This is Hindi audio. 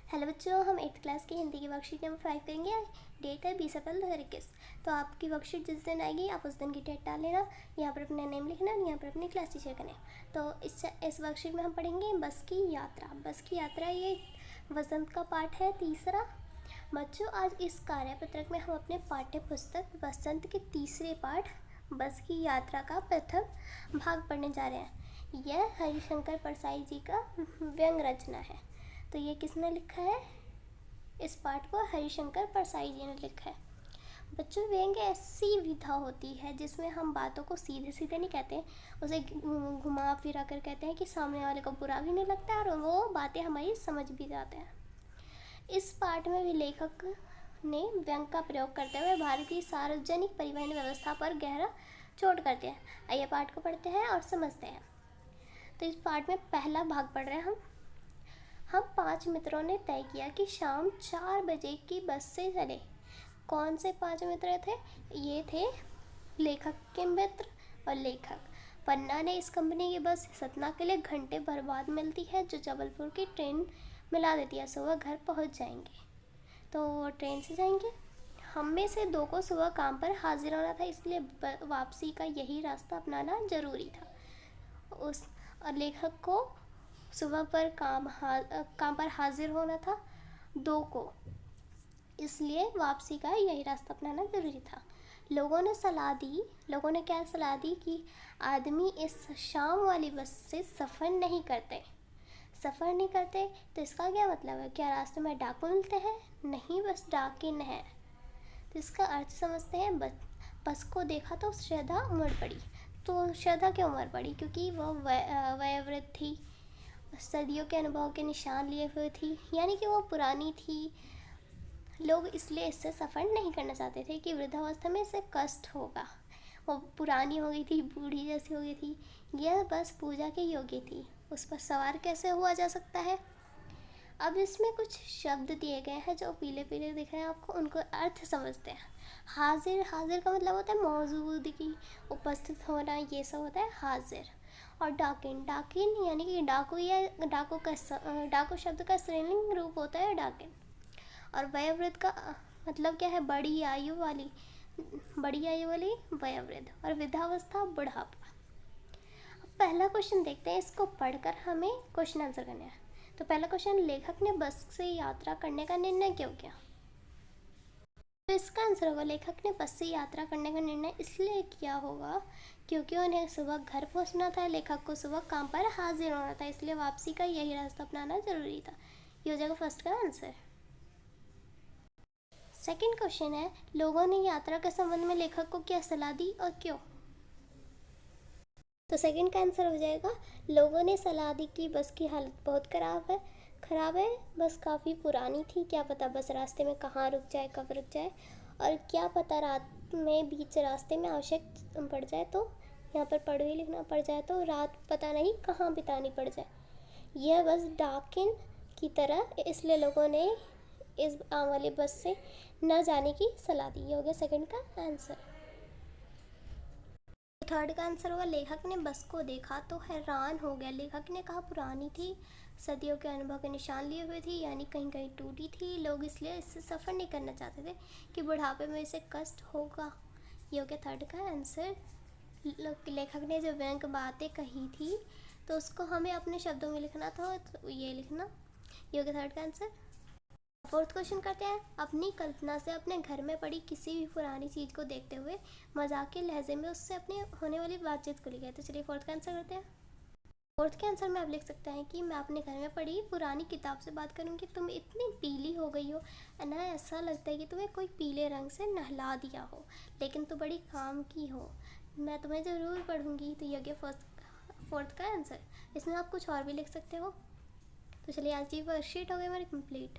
हेलो बच्चों, हम 8th क्लास की हिंदी की वर्कशीट नंबर 5 करेंगे। डेट है 20 अप्रैल 2021। तो आपकी वर्कशीट जिस दिन आएगी आप उस दिन की डेट डाल लेना। यहाँ पर अपना नेम लिखना और यहाँ पर अपनी क्लास टीचर का नेम। तो इस वर्कशीट में हम पढ़ेंगे बस की यात्रा। बस की यात्रा ये वसंत का पाठ है तीसरा। बच्चों, आज इस कार्यपत्रक में हम अपने पाठ्य पुस्तक वसंत के तीसरे पाठ बस की यात्रा का प्रथम भाग पढ़ने जा रहे हैं। यह हरिशंकर परसाई जी का व्यंग रचना है। तो ये किसने लिखा है? इस पाठ को हरिशंकर परसाई जी ने लिखा है। बच्चों, व्यंग ऐसी विधा होती है जिसमें हम बातों को सीधे सीधे नहीं कहते, उसे घुमा फिरा कर कहते हैं कि सामने वाले को बुरा भी नहीं लगता और वो बातें हमारी समझ भी जाते हैं। इस पाठ में भी लेखक ने व्यंग का प्रयोग करते हुए भारत की सार्वजनिक परिवहन व्यवस्था पर गहरा चोट करते हैं। आइए पाठ को पढ़ते हैं और समझते हैं। तो इस पाठ में पहला भाग पढ़ रहे हैं हम 5 मित्रों ने तय किया कि शाम 4 बजे की बस से चले। कौन से 5 मित्र थे? ये थे लेखक के मित्र और लेखक। पन्ना ने इस कंपनी की बस सतना के लिए घंटे भर बाद मिलती है, जो जबलपुर की ट्रेन मिला देती है। सुबह घर पहुंच जाएंगे। तो ट्रेन से जाएंगे। हम में से 2 को सुबह काम पर हाजिर होना था, इसलिए वापसी का यही रास्ता अपनाना जरूरी था। उस लेखक को सुबह पर काम पर हाजिर होना था, 2 को, इसलिए वापसी का यही रास्ता अपनाना ज़रूरी था। लोगों ने क्या सलाह दी कि आदमी इस शाम वाली बस से सफ़र नहीं करते। तो इसका क्या मतलब है? क्या रास्ते में डाकू मिलते हैं? नहीं, बस डाकिन है। तो इसका अर्थ समझते हैं। बस को देखा तो श्रद्धा उमड़ पड़ी। तो श्रद्धा क्यों उमड़ पड़ी? क्योंकि वह वयोवृद्ध थी, सदियों के अनुभव के निशान लिए हुए थी, यानी कि वो पुरानी थी। लोग इसलिए इससे सफ़र नहीं करना चाहते थे कि वृद्धावस्था में इसे कष्ट होगा। वो पुरानी हो गई थी, बूढ़ी जैसी हो गई थी। यह बस पूजा के योग्य थी। उस पर सवार कैसे हुआ जा सकता है? अब इसमें कुछ शब्द दिए गए हैं जो पीले पीले दिख रहे हैं आपको, उनको अर्थ समझते हैं। हाजिर का मतलब होता है मौजूदगी, उपस्थित होना, ये सब होता है हाजिर। और डाकिन यानी कि डाकू, या डाकू शब्द का स्त्रीलिंग रूप होता है डाकिन। और वयोवृद्ध का मतलब क्या है? बड़ी आयु वाली वयोवृद्ध। और वृद्धावस्था बुढ़ापा। अब पहला क्वेश्चन देखते हैं, इसको पढ़कर हमें क्वेश्चन आंसर करना है। तो पहला क्वेश्चन, लेखक ने बस से यात्रा करने का निर्णय क्यों किया? तो इसका आंसर होगा, लेखक ने बस से यात्रा करने का निर्णय इसलिए किया होगा क्योंकि उन्हें सुबह घर पहुंचना था। लेखक को सुबह काम पर हाजिर होना था, इसलिए वापसी का यही रास्ता अपनाना जरूरी था। ये हो जाएगा फर्स्ट का आंसर। सेकंड क्वेश्चन है, लोगों ने यात्रा के संबंध में लेखक को क्या सलाह दी और क्यों? तो सेकंड का आंसर हो जाएगा, लोगों ने सलाह दी कि बस की हालत बहुत खराब है, बस काफ़ी पुरानी थी। क्या पता बस रास्ते में कहाँ रुक जाए, कब रुक जाए, और क्या पता रात में बीच रास्ते में आवश्यक पड़ जाए, तो यहाँ पर पड़ भी लिखना पड़ जाए, तो रात पता नहीं कहाँ बितानी पड़ जाए। यह बस डाकिन की तरह, इसलिए लोगों ने इस आम वाली बस से न जाने की सलाह दी। ये हो गया सेकंड का आंसर। थर्ड का आंसर होगा, लेखक ने बस को देखा तो हैरान हो गया। लेखक ने कहा पुरानी थी, सदियों के अनुभव के निशान लिए हुए थी, यानी कहीं कहीं टूटी थी। लोग इसलिए इससे सफ़र नहीं करना चाहते थे कि बुढ़ापे में इसे कष्ट होगा। ये हो गया थर्ड का आंसर। लेखक ने जो व्यंग बातें कही थी तो उसको हमें अपने शब्दों में लिखना था, तो ये लिखना। ये हो गया थर्ड का आंसर। फोर्थ क्वेश्चन करते हैं, अपनी कल्पना से अपने घर में पड़ी किसी भी पुरानी चीज़ को देखते हुए मजाक के लहजे में उससे अपने होने वाली बातचीत को लिखा है। तो चलिए फोर्थ का आंसर करते हैं। फोर्थ के आंसर में आप लिख सकते हैं कि मैं अपने घर में पड़ी पुरानी किताब से बात करूँगी। तुम इतनी पीली हो गई हो ना, ऐसा लगता है कि तुम्हें कोई पीले रंग से नहला दिया हो, लेकिन तुम बड़ी काम की हो, मैं तुम्हें ज़रूर पढ़ूँगी। तो ये गया फोर्थ का आंसर। इसमें आप कुछ और भी लिख सकते हो। तो चलिए आज की वर्कशीट हो गई हमारी कंप्लीट।